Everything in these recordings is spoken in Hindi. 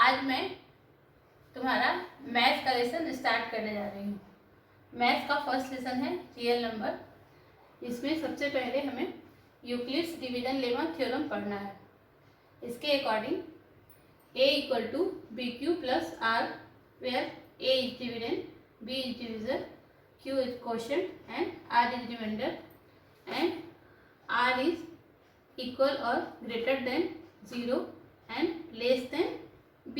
आज मैं तुम्हारा मैथ का लेसन स्टार्ट करने जा रही हूँ। मैथ का फर्स्ट लेसन है रियल नंबर। इसमें सबसे पहले हमें यूक्लिड्स डिवीजन लेमा थ्योरम पढ़ना है। इसके according a equal to B Q plus R, where a is dividend, b is divisor, q is quotient and r is remainder and r is equal और greater than 0 and less than b।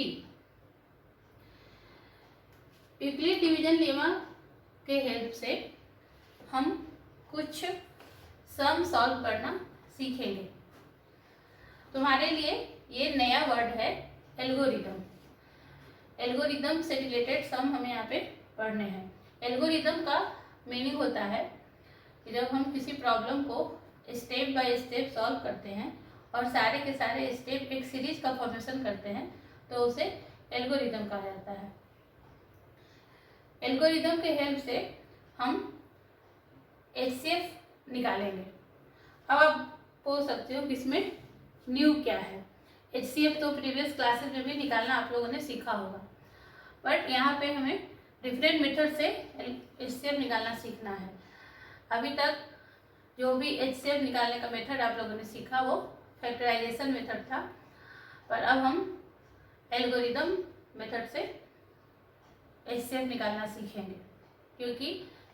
Euclid division lemma के हेल्प से हम कुछ सम सॉल्व करना सीखेंगे। तुम्हारे लिए ये नया वर्ड है एल्गोरिदम। एल्गोरिदम से रिलेटेड सम हमें यहाँ पे पढ़ने हैं। एल्गोरिदम का मीनिंग होता है कि जब हम किसी प्रॉब्लम को स्टेप बाय स्टेप सॉल्व करते हैं और सारे के सारे स्टेप एक सीरीज का फॉर्मेशन करते हैं तो उसे एल्गोरिदम कहा जाता है। एल्गोरिदम के हेल्प से हम HCF निकालेंगे। अब आप पूछ सकते हो कि इसमें न्यू क्या है। HCF तो प्रीवियस क्लासेस में भी निकालना आप लोगों ने सीखा होगा, बट यहाँ पे हमें डिफरेंट मेथड से HCF निकालना सीखना है। अभी तक जो भी HCF निकालने का मेथड आप लोगों ने सीखा वो फैक्टराइजेशन मेथड था, पर अब हम एल्गोरिदम मेथड से HCF निकालना सीखेंगे। क्योंकि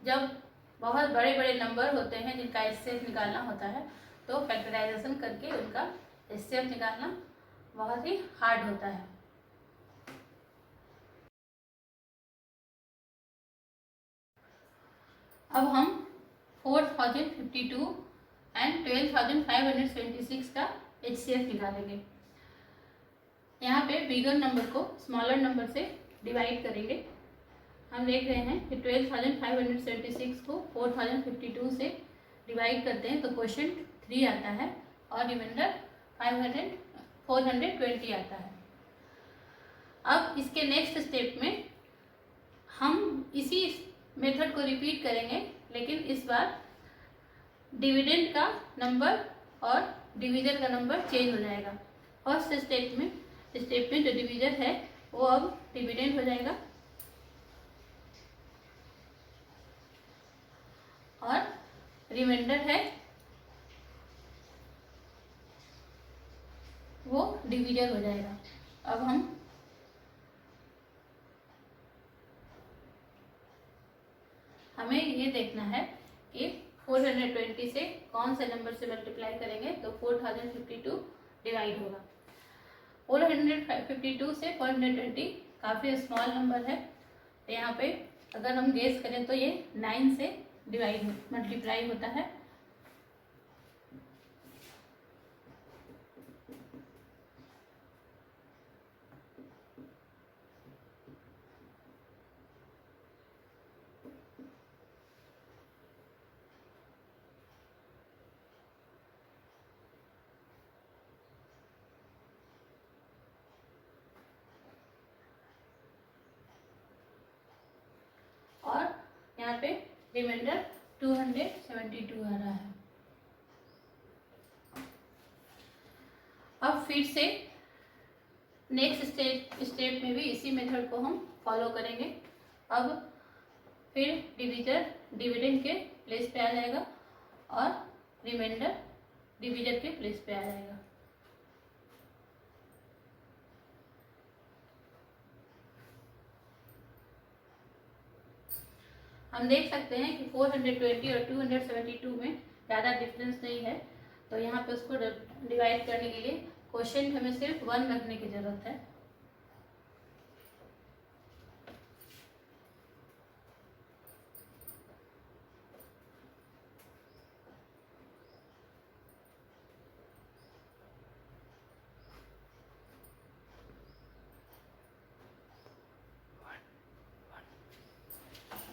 जब बहुत बड़े बड़े नंबर होते हैं जिनका HCF निकालना होता है तो फैक्टराइजेशन करके उनका HCF निकालना बहुत ही हार्ड होता है। अब हम 4052 एंड 12576 का HCF निकालेंगे। यहाँ पे बिगर नंबर को स्मॉलर नंबर से डिवाइड करेंगे। हम देख रहे हैं कि 12576 को 4052 से डिवाइड करते हैं तो क्वोशिएंट 3 आता है और रिमाइंडर 420 आता है। अब इसके नेक्स्ट स्टेप में हम इसी मेथड को रिपीट करेंगे, लेकिन इस बार डिविडेंड का नंबर और डिवीजर का नंबर चेंज हो जाएगा। फर्स्ट स्टेप में जो डिवीजर है वो अब डिविडेंड हो जाएगा और रिमाइंडर है वो डिवीजर हो जाएगा। अब हमें ये देखना है कि 420 से कौन से नंबर से मल्टीप्लाई करेंगे तो 4052 डिवाइड होगा। 452 से 420 काफ़ी स्मॉल नंबर है, तो यहाँ पे अगर हम गेस करें तो ये 9 से मल्टीप्लाई होता है। और यहाँ पे रिमाइंडर 272 आ रहा है। अब फिर से नेक्स्ट स्टेप में भी इसी मेथड को हम फॉलो करेंगे। अब फिर डिवीजर डिविडेंड के प्लेस पे आ जाएगा और रिमाइंडर डिवीजर के प्लेस पे आ जाएगा। हम देख सकते हैं कि 420 और 272 में ज़्यादा डिफरेंस नहीं है, तो यहाँ पे उसको डिवाइड करने के लिए क्वोशिएंट हमें सिर्फ 1 रखने की ज़रूरत है।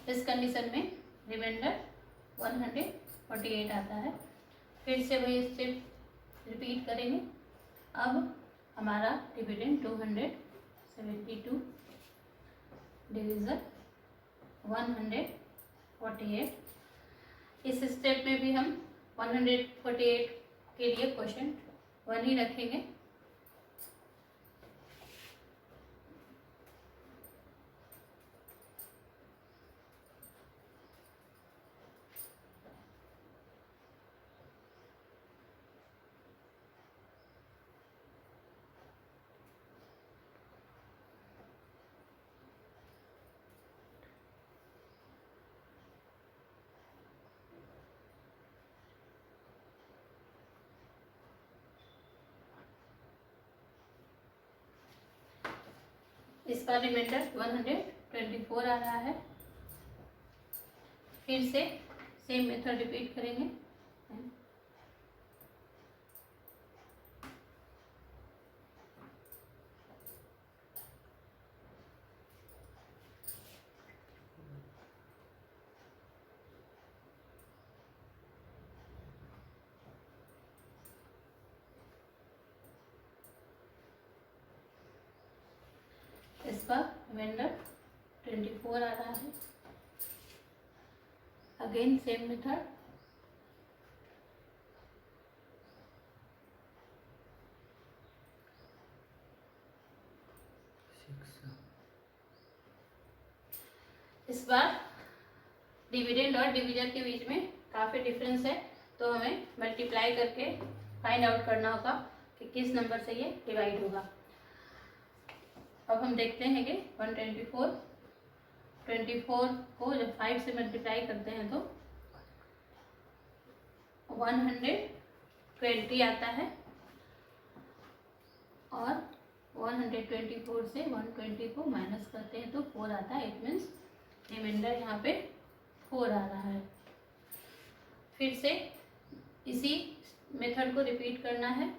इस कंडीशन में रिमाइंडर 148 आता है। फिर से वही स्टेप रिपीट करेंगे। अब हमारा डिविडेंड 272 डिवीजर 148। इस स्टेप में भी हम 148 के लिए क्वोशिएंट 1 ही रखेंगे। इस बार रिमाइंडर 124 आ रहा है। फिर से सेम मेथड रिपीट करेंगे। इस बार रिमाइंडर 24 आ रहा है। Again same method. इस बार डिविडेंड और डिविजन के बीच में काफ़ी डिफरेंस है, तो हमें मल्टीप्लाई करके फाइंड आउट करना होगा कि किस नंबर से ये डिवाइड होगा। अब हम देखते हैं कि 124 को जब 5 से मल्टीप्लाई करते हैं तो 120 आता है, और 124 से 120 को माइनस करते हैं तो 4 आता है। इट मीन्स रिमाइंडर यहाँ पे 4 आ रहा है। फिर से इसी मेथड को रिपीट करना है।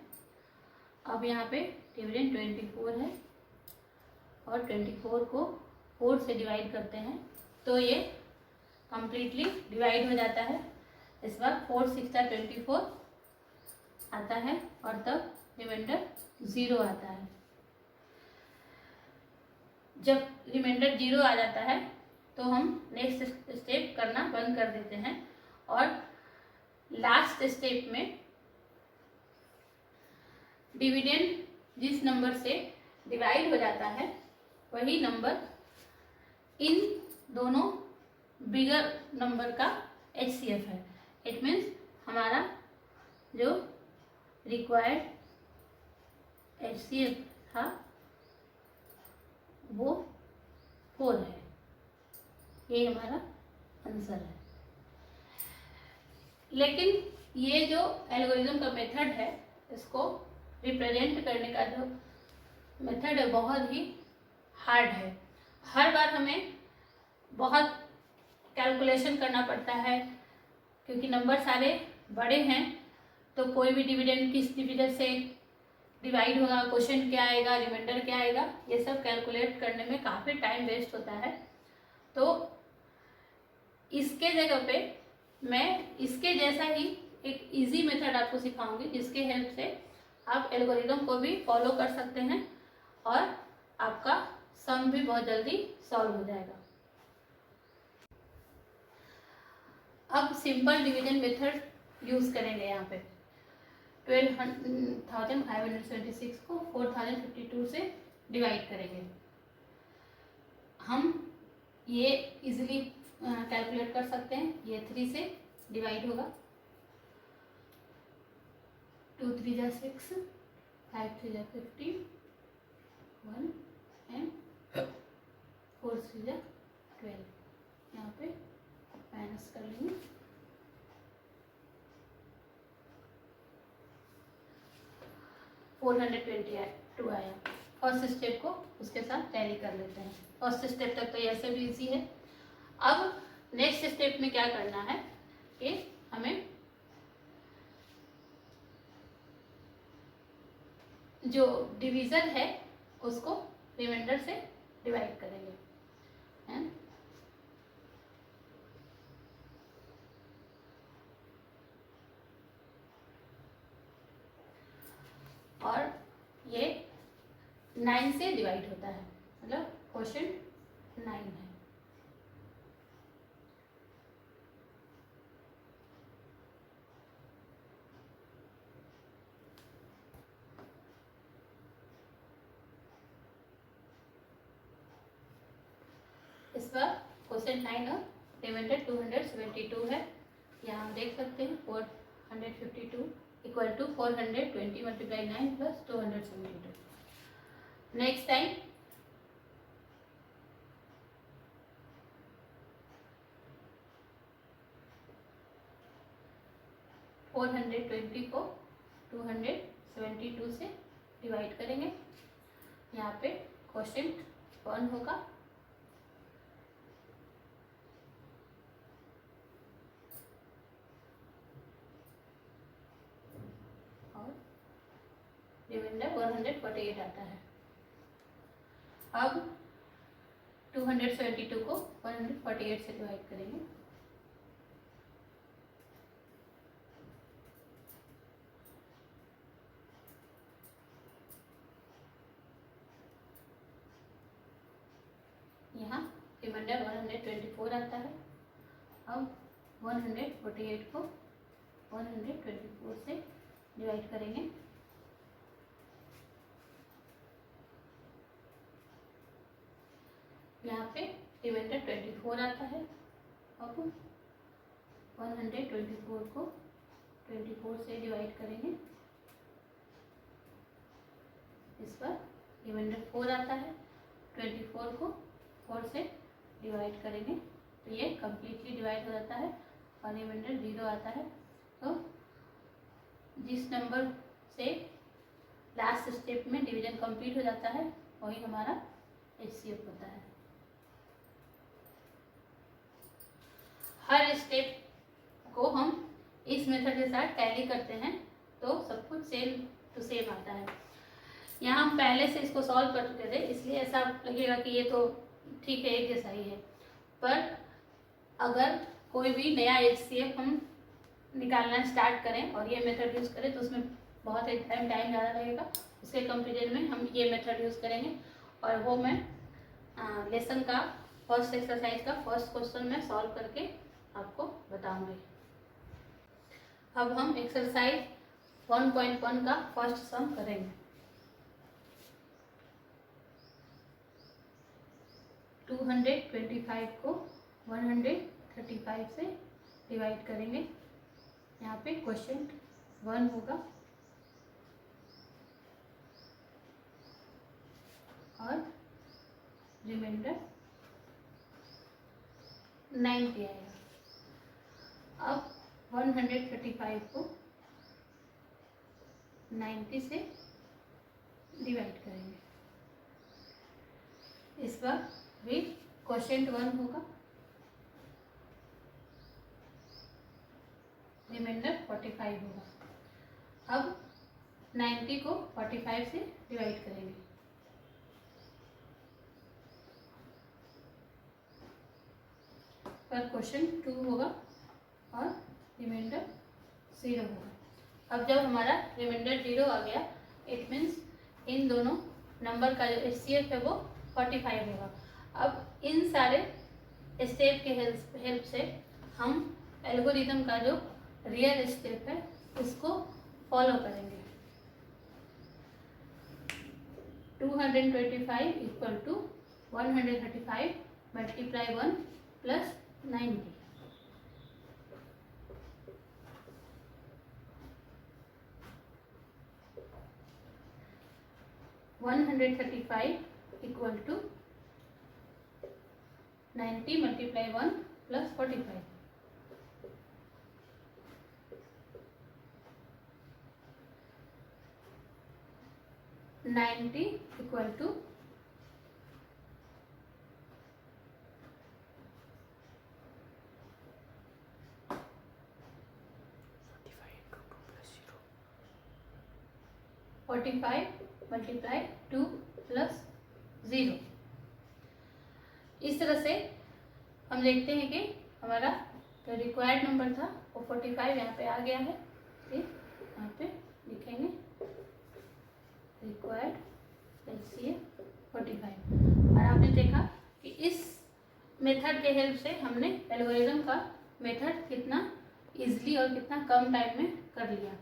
अब यहाँ पे डिविडेंड 24 है और 24 को 4 से डिवाइड करते हैं तो ये कम्प्लीटली डिवाइड हो जाता है। इस बार 4 6 24 आता है और तब रिमाइंडर 0 आता है। जब रिमाइंडर 0 आ जाता है तो हम नेक्स्ट स्टेप करना बंद कर देते हैं और लास्ट स्टेप में डिविडेंड जिस नंबर से डिवाइड हो जाता है वही नंबर इन दोनों बिगर नंबर का HCF है। इट मीन्स हमारा जो रिक्वायर्ड HCF था वो 4 है। ये हमारा आंसर है। लेकिन ये जो एल्गोरिथम का मेथड है, इसको रिप्रेजेंट करने का जो मेथड है बहुत ही हार्ड है। हर बार हमें बहुत कैलकुलेशन करना पड़ता है, क्योंकि नंबर सारे बड़े हैं, तो कोई भी डिविडेंड किस डिविजन से डिवाइड होगा, क्वेश्चन क्या आएगा, रिमाइंडर क्या आएगा, ये सब कैलकुलेट करने में काफ़ी टाइम वेस्ट होता है। तो इसके जगह पे मैं इसके जैसा ही एक इजी मेथड आपको सिखाऊंगी, जिसके हेल्प से आप एल्गोरिथम को भी फॉलो कर सकते हैं और आपका सम भी बहुत जल्दी सॉल्व हो जाएगा। अब सिंपल डिवीजन मेथड यूज करेंगे। यहाँ पे 12,576 को 4,052 से डिवाइड करेंगे। हम ये इजीली कैलकुलेट कर सकते हैं। ये 3 से डिवाइड होगा। 2 3 जा 6, 5 3 जा 50, 1 एंड 4 3 जा 12। यहाँ पे माइनस कर लेंगे। $422 आया। फर्स्ट स्टेप को उसके साथ टैली कर लेते हैं। फर्स्ट स्टेप तक तो ऐसे भी इजी है। अब नेक्स्ट स्टेप में क्या करना है कि हमें जो डिवीजन है उसको रिमाइंडर से डिवाइड करेंगे, है? और ये 9 से डिवाइड होता है, मतलब क्वेश्चन 9 है। इस बार क्वेश्चन 9 और रिमाइंडर 272 है। यहाँ हम देख सकते हैं 452 equal to 420 multiply 9 plus 272। Next time $420 को 272 से डिवाइड करेंगे। यहाँ पे क्वेश्चन 1 होगा और रिमाइंडर 148 आता है। अब 272 को 148 से डिवाइड करेंगे। यहाँ रिमाइंडर 124 आता है। अब 148 को 124 से डिवाइड करेंगे। यहाँ पे रिमाइंडर 24 आता है। अब 124 को 24 से डिवाइड करेंगे। इस पर रिमाइंडर 4 आता है। 24 को 4 से डिवाइड करेंगे तो ये कम्प्लीटली डिवाइड हो जाता है और रिमाइंडर 0 आता है। तो जिस नंबर से लास्ट स्टेप में डिवीजन कंप्लीट हो जाता है वही हमारा HCF होता है। हर स्टेप को हम इस मेथड के साथ टैली करते हैं तो सब कुछ सेम टू सेम आता है। यहाँ हम पहले से इसको सॉल्व कर चुके थे इसलिए ऐसा लगेगा कि ये तो ठीक है एक जैसा ही है, पर अगर कोई भी नया HCF हम निकालना स्टार्ट करें और ये मेथड यूज़ करें तो उसमें बहुत टाइम ज़्यादा लगेगा। उसके कंपेरिजन में हम ये मेथड यूज़ करेंगे और वो मैं लेसन का फर्स्ट एक्सरसाइज का फर्स्ट क्वेश्चन में सॉल्व करके आपको बताऊंगी। अब हम एक्सरसाइज 1.1 का फर्स्ट सम करेंगे। 225 को 135 से डिवाइड करेंगे। यहाँ पे क्वेश्चन 1 होगा और रिमाइंडर 90 आएगा। अब 135 को 90 से डिवाइड करेंगे। इस बार भी क्वेश्चन 1 होगा, रिमाइंडर 45 होगा। अब 90 को 45 से डिवाइड करेंगे। पर क्वेश्चन 2 होगा और रिमाइंडर 0 होगा। अब जब हमारा रिमाइंडर 0 आ गया इट मीन्स इन दोनों नंबर का जो HCF है वो 45 होगा। अब इन सारे स्टेप के हेल्प से हम एल्गोरिथम का जो रियल स्टेप है उसको फॉलो करेंगे। 225 equal to 135 multiply 1 plus 90। 135 equal to 90 multiply 1 plus 45। 90 equal to 45 multiply 2 plus 0। इस तरह से हम देखते हैं कि हमारा जो रिक्वायर्ड नंबर था वो 45 यहाँ पे आ गया है। फिर यहाँ पे लिखेंगे रिक्वायर्ड HCF 45। और आपने देखा कि इस मेथड के हेल्प से हमने एल्गोरिथम का मेथड कितना इजीली और कितना कम टाइम में कर लिया।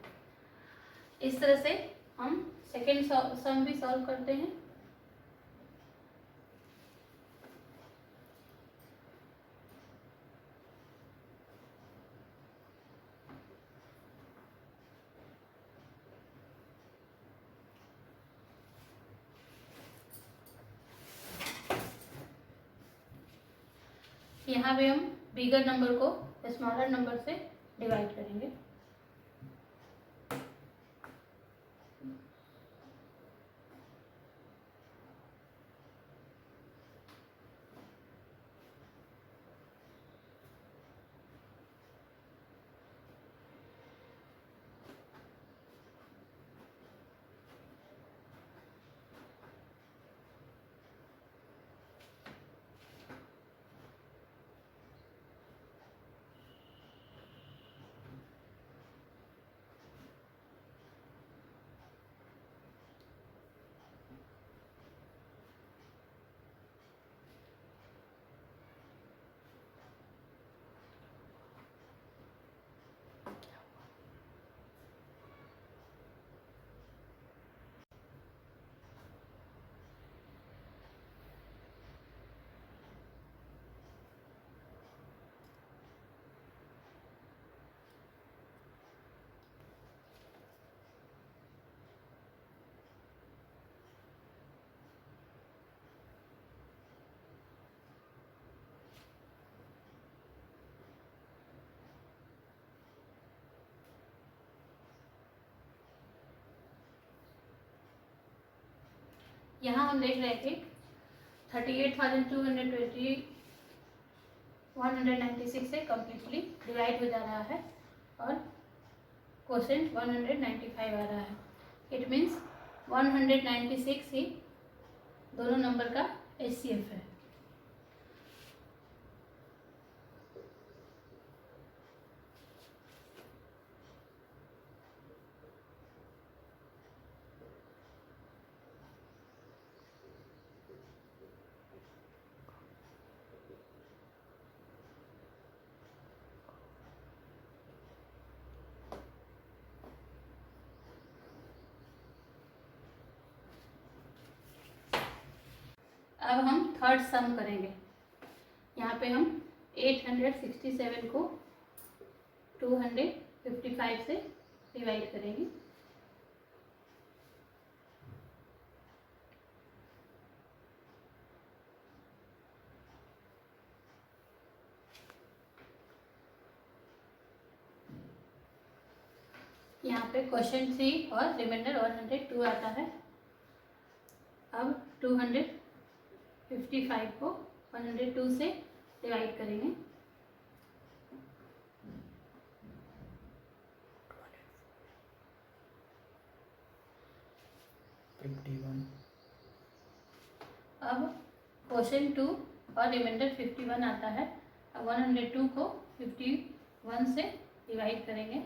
इस तरह से हम सेकेंड सम भी सॉल्व करते हैं। यहाँ पे हम बिगर नंबर को स्मॉलर नंबर से डिवाइड करेंगे। यहाँ हम देख रहे थे 196 से कम्प्लीटली डिवाइड हो जा रहा है और क्वोशेंट 195 आ रहा है। इट मीन्स 196 ही दोनों नंबर का HCF है। अब हम थर्ड सम करेंगे। यहाँ पे हम 867 को 255 से डिवाइड करेंगे। यहाँ पे क्वेश्चन 3 और रिमाइंडर 102 आता है। अब 255 को 102 से डिवाइड करेंगे। अब क्वेश्चन 2 और रिमाइंडर 51 आता है। अब 102 को 51 से डिवाइड करेंगे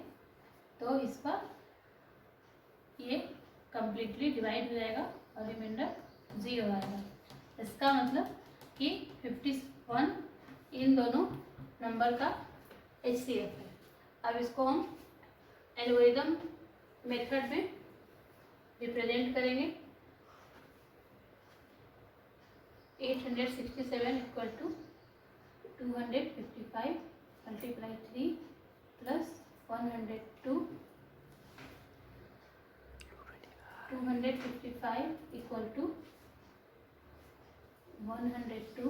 तो इसका ये कम्प्लीटली डिवाइड हो जाएगा और रिमाइंडर 0 आएगा। इसका मतलब कि 51 इन दोनों नंबर का HCF है। अब इसको हम एल्गोरिथम मेथड में रिप्रेजेंट करेंगे। 867 equal to 255 multiply 3 plus 102। 255 equal to 102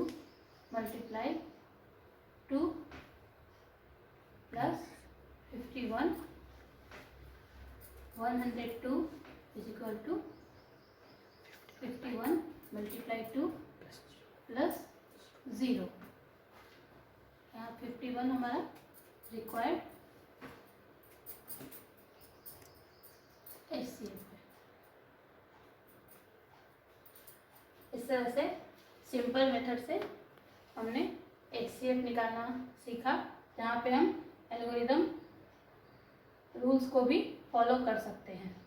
multiply 2 plus 51। 102 is equal to 51 multiply 2 plus 0। यहाँ 51 हमारा रिक्वायर्ड HCF है। इस तरह से सिंपल मेथड से हमने HCF निकालना सीखा, जहाँ पे हम एल्गोरिथम रूल्स को भी फॉलो कर सकते हैं।